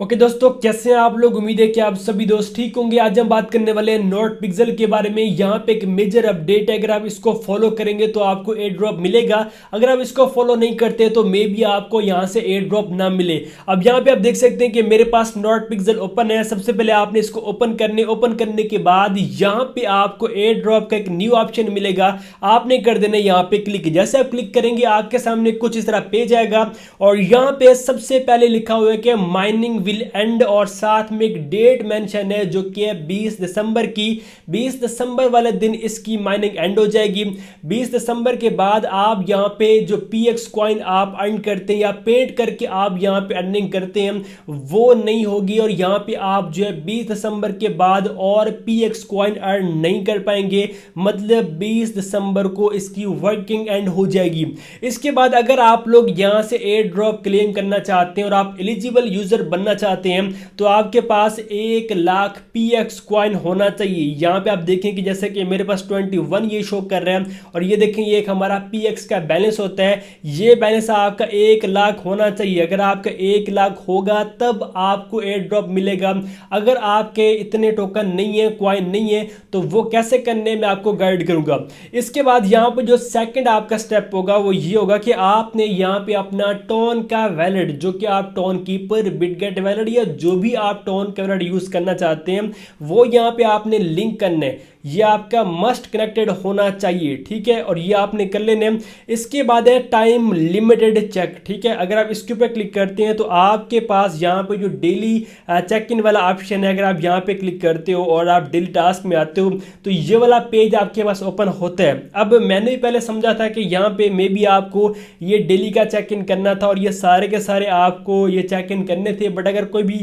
Okay दोस्तों, कैसे हैं आप लोग। उम्मीद है कि आप सभी दोस्त ठीक होंगे। आज हम बात करने वाले हैं नॉट पिक्सल के बारे में। यहाँ पे एक मेजर अपडेट है, अगर आप इसको फॉलो करेंगे तो आपको एयर ड्रॉप मिलेगा। अगर आप इसको फॉलो नहीं करते तो मे बी आपको यहाँ से एयर ड्रॉप ना मिले। अब यहाँ पे आप देख सकते हैं कि मेरे पास नॉट पिक्सल ओपन है। सबसे पहले आपने इसको ओपन करने के बाद यहाँ पे आपको एयर ड्रॉप का एक न्यू ऑप्शन मिलेगा। आपने कर देना यहाँ पे क्लिक। जैसे आप क्लिक करेंगे आपके सामने कुछ इस तरह पेज आएगा और यहाँ पे सबसे पहले लिखा हुआ है कि माइनिंग विल एंड और साथ में एक डेट मेंशन है जो कि है 20 दिसंबर की। 20 दिसंबर वाले दिन इसकी माइनिंग एंड हो जाएगी। 20 दिसंबर के बाद आप यहाँ पे जो पीएक्स कॉइन आप अर्न करते हैं या पेड करके आप यहाँ पे अर्निंग करते हैं वो नहीं होगी और यहाँ पे आप जो है 20 दिसंबर के बाद और पीएक्स कॉइन अर्न नहीं कर पाएंगे। मतलब 20 दिसंबर को इसकी वर्किंग एंड हो जाएगी। इसके बाद अगर आप लोग यहाँ से एयर ड्रॉप क्लेम करना चाहते हैं और आप एलिजिबल यूजर बनना चाहते हैं तो आपके पास 1 लाख पीएक्स कॉइन होना चाहिए। यहाँ पे आप देखें कि जैसे कि मेरे पास 21 ये शो कर रहे हैं और ये देखें ये एक हमारा पीएक्स का बैलेंस होता है। ये बैलेंस आपका 1 लाख होना चाहिए। अगर आपका 1 लाख होगा तब आपको एयर ड्रॉप मिलेगा। अगर आपके इतने टोकन नहीं है, कॉइन नहीं है, तो वो कैसे करने मैं आपको गाइड करूंगा। इसके बाद यहाँ पे जो सेकंड आपका स्टेप होगा वो ये होगा कि आपने यहाँ पे अपना टोन का वैलेट जो कि आप टोन कीपर, बिटगेट वैलेट या जो भी आप टोन का वैलेट यूज करना चाहते हैं वो यहाँ पे आपने लिंक करना है। ये आपका मस्ट कनेक्टेड होना चाहिए, ठीक है, और ये आपने कर लेने। इसके बाद है टाइम लिमिटेड चेक, ठीक है। अगर आप इसके ऊपर क्लिक करते हैं तो आपके पास यहाँ पे जो डेली चेक इन वाला ऑप्शन है, अगर आप यहाँ पे क्लिक करते हो और आप डेली टास्क में आते हो तो ये वाला पेज आपके पास ओपन होता है। अब मैंने भी पहले समझा था कि यहाँ पे मे बी आपको ये डेली का चेक इन करना था और ये सारे के सारे आपको ये चेक इन करने थे, बट अगर कोई भी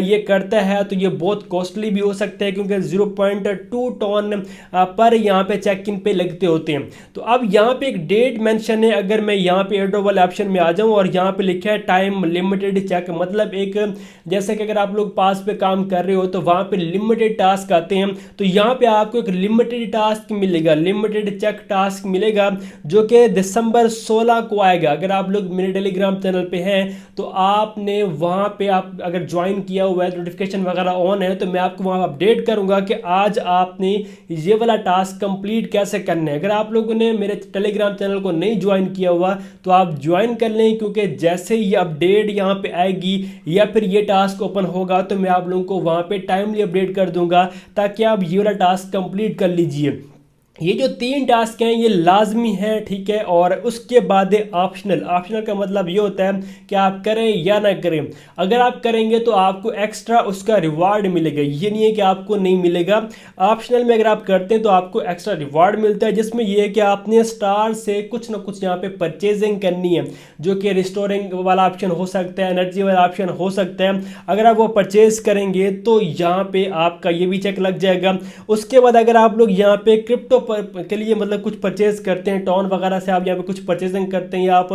ये करता है तो ये बहुत कॉस्टली भी हो सकता है क्योंकि 0.2 टोन पर यहाँ पे चेक इन पे लगते होते हैं। तो अब यहाँ पे एक डेट मेंशन है। अगर मैं यहाँ पे एयरड्रॉप वाले ऑप्शन में आ जाऊँ और यहाँ पे लिखा है टाइम लिमिटेड चेक, मतलब एक जैसे कि अगर आप लोग पास पे काम कर रहे हो तो वहाँ पे लिमिटेड टास्क आते हैं, तो यहाँ पे आपको एक लिमिटेड टास्क मिलेगा, लिमिटेड चेक टास्क मिलेगा जो कि दिसंबर 16 को आएगा। अगर आप लोग मेरे टेलीग्राम चैनल पे हैं तो आपने वहाँ पे आप अगर ज्वाइन किया हुआ है, नोटिफिकेशन वगैरह ऑन है, तो मैं आपको वहाँ अपडेट करूँगा कि आज आपने ये वाला टास्क कंप्लीट कैसे करना है। अगर आप लोगों ने मेरे टेलीग्राम चैनल को नहीं ज्वाइन किया हुआ तो आप ज्वाइन कर लें, क्योंकि जैसे ये अपडेट यहाँ पे आएगी या फिर ये टास्क ओपन होगा तो मैं आप लोगों को वहाँ पे टाइमली अपडेट कर दूंगा ताकि आप ये वाला टास्क कंप्लीट कर लीजिए। ये जो 3 टास्क हैं ये लाजमी है, ठीक है, और उसके बाद ऑप्शनल। ऑप्शनल का मतलब ये होता है कि आप करें या ना करें। अगर आप करेंगे तो आपको एक्स्ट्रा उसका रिवार्ड मिलेगा, ये नहीं है कि आपको नहीं मिलेगा। ऑप्शनल में अगर आप करते हैं तो आपको एक्स्ट्रा रिवार्ड मिलता है, जिसमें ये है कि आपने स्टार से कुछ ना कुछ यहाँ पे परचेजिंग करनी है, जो कि रिस्टोरिंग वाला ऑप्शन हो सकता है, एनर्जी वाला ऑप्शन हो सकता है। अगर आप वो परचेज करेंगे तो यहाँ पे आपका ये भी चेक लग जाएगा। उसके बाद अगर आप लोग यहाँ पे क्रिप्टो के लिए मतलब कुछ परचेज करते हैं, टॉन वगैरह से आप यहाँ पे कुछ परचेजिंग करते हैं, या आप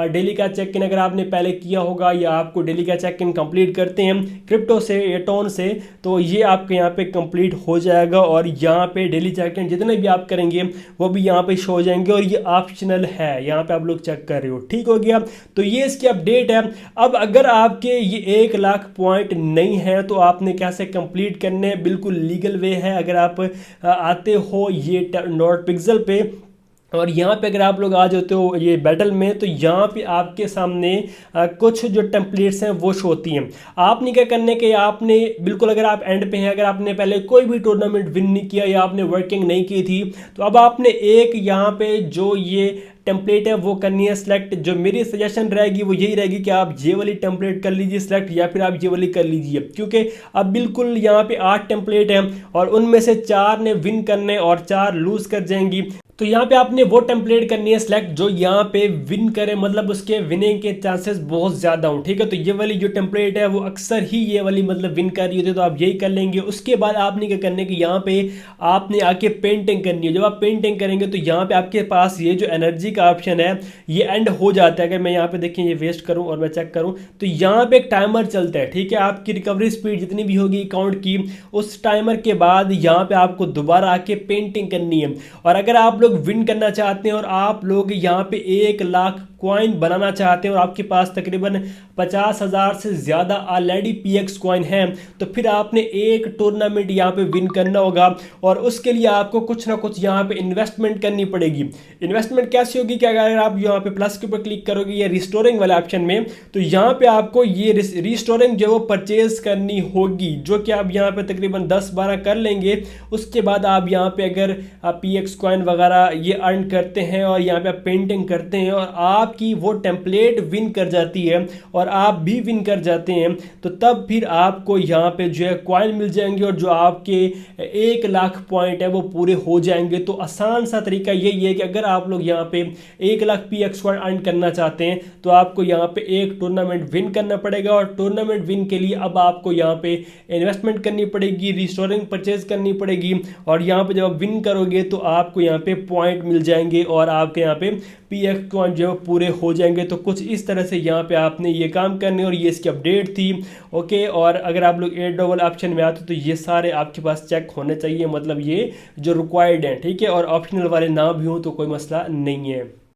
डेली का चेक इन अगर आपने पहले किया होगा या आपको डेली का चेक इन कंप्लीट करते हैं क्रिप्टो से या टॉन से, तो ये आपके यहाँ पे कंप्लीट हो जाएगा और यहाँ पे डेली चेक इन जितने भी आप करेंगे वो भी यहाँ पे शो हो जाएंगे और ये ऑप्शनल है। यहाँ पे आप लोग चेक कर रहे हो, ठीक हो गया। तो ये इसकी अपडेट है। अब अगर आपके ये 1 लाख पॉइंट नहीं है तो आपने कैसे कंप्लीट करने, बिल्कुल लीगल वे है। अगर आप आते हो ये नॉट पिक्सल पे और यहाँ पे अगर आप लोग आ जाते हो ये बैटल में तो यहाँ पे आपके सामने कुछ जो टेम्पलेट्स हैं वो शो होती हैं। आपने क्या करने के, आपने बिल्कुल अगर आप एंड पे हैं, अगर आपने पहले कोई भी टूर्नामेंट विन नहीं किया या आपने वर्किंग नहीं की थी तो अब आपने एक यहाँ पे जो ये टेम्पलेट है वो करनी है सिलेक्ट। जो मेरी सजेशन रहेगी वो यही रहेगी कि आप ये वाली टेम्पलेट कर लीजिए सिलेक्ट, या फिर आप ये वाली कर लीजिए, क्योंकि अब बिल्कुल यहाँ पे 8 टेम्पलेट हैं और उनमें से 4 ने विन करने और 4 लूज कर जाएंगी। तो यहाँ पे आपने वो टेम्पलेट करनी है सिलेक्ट जो यहाँ पे विन करे, मतलब उसके विनिंग के चांसेस बहुत ज़्यादा हो, ठीक है। तो ये वाली जो टेम्पलेट है वो अक्सर ही ये वाली मतलब विन कर रही होती है, तो आप यही कर लेंगे। उसके बाद आपने क्या करने की, यहाँ पे आपने आके पेंटिंग करनी है। जब आप पेंटिंग करेंगे तो यहाँ पे आपके पास ये जो एनर्जी का ऑप्शन है ये एंड हो जाता है। अगर मैं यहाँ पे देखें ये वेस्ट करूँ और मैं चेक करूँ तो यहाँ पे एक टाइमर चलता है, ठीक है। आपकी रिकवरी स्पीड जितनी भी होगी अकाउंट की, उस टाइमर के बाद यहाँ पे आपको दोबारा आके पेंटिंग करनी है। और अगर आप लोग विन करना चाहते हैं और आप लोग यहाँ पे 1 लाख कॉइन बनाना चाहते हैं और आपके पास तकरीबन 50,000 से ज़्यादा ऑलरेडी PX कॉइन है, तो फिर आपने एक टूर्नामेंट यहाँ पे विन करना होगा और उसके लिए आपको कुछ ना कुछ यहाँ पे इन्वेस्टमेंट करनी पड़ेगी। इन्वेस्टमेंट कैसी होगी कि अगर आप यहाँ पे प्लस के ऊपर क्लिक करोगे या रिस्टोरिंग वाले ऑप्शन में, तो यहाँ पे आपको ये रिस्टोरिंग जो है वो परचेज करनी होगी, जो कि आप यहाँ पे तकरीबन 10-12 कर लेंगे। उसके बाद आप यहाँ पे अगर आप PX कॉइन वगैरह ये अर्न करते हैं और यहाँ पे आप पेंटिंग करते हैं और आपकी वो टेम्पलेट विन कर जाती है और आप भी विन कर जाते हैं, तो तब फिर आपको यहाँ पे जो है कॉइन मिल जाएंगे और जो आपके 1 लाख पॉइंट है वो पूरे हो जाएंगे। तो आसान सा तरीका यही है कि अगर आप लोग यहाँ पे 1 लाख PX कॉइन अर्न करना चाहते हैं तो आपको यहाँ पे एक टूर्नामेंट विन करना पड़ेगा और टूर्नामेंट विन के लिए अब आपको यहाँ पे इन्वेस्टमेंट करनी पड़ेगी, रिस्टोरिंग परचेज करनी पड़ेगी और यहाँ पे जब आप विन करोगे तो आपको यहाँ पे पॉइंट मिल जाएंगे और आपके यहाँ पे PX कॉइन जो पूरे हो जाएंगे। तो कुछ इस तरह से यहाँ पे आपने ये काम करने और ये इसकी अपडेट थी। ओके, और अगर आप लोग एयर डबल ऑप्शन में आते तो ये सारे आपके पास चेक होने चाहिए, मतलब ये जो रिक्वायर्ड हैं, ठीक है, और ऑप्शनल वाले ना भी हो तो कोई मसला नहीं है।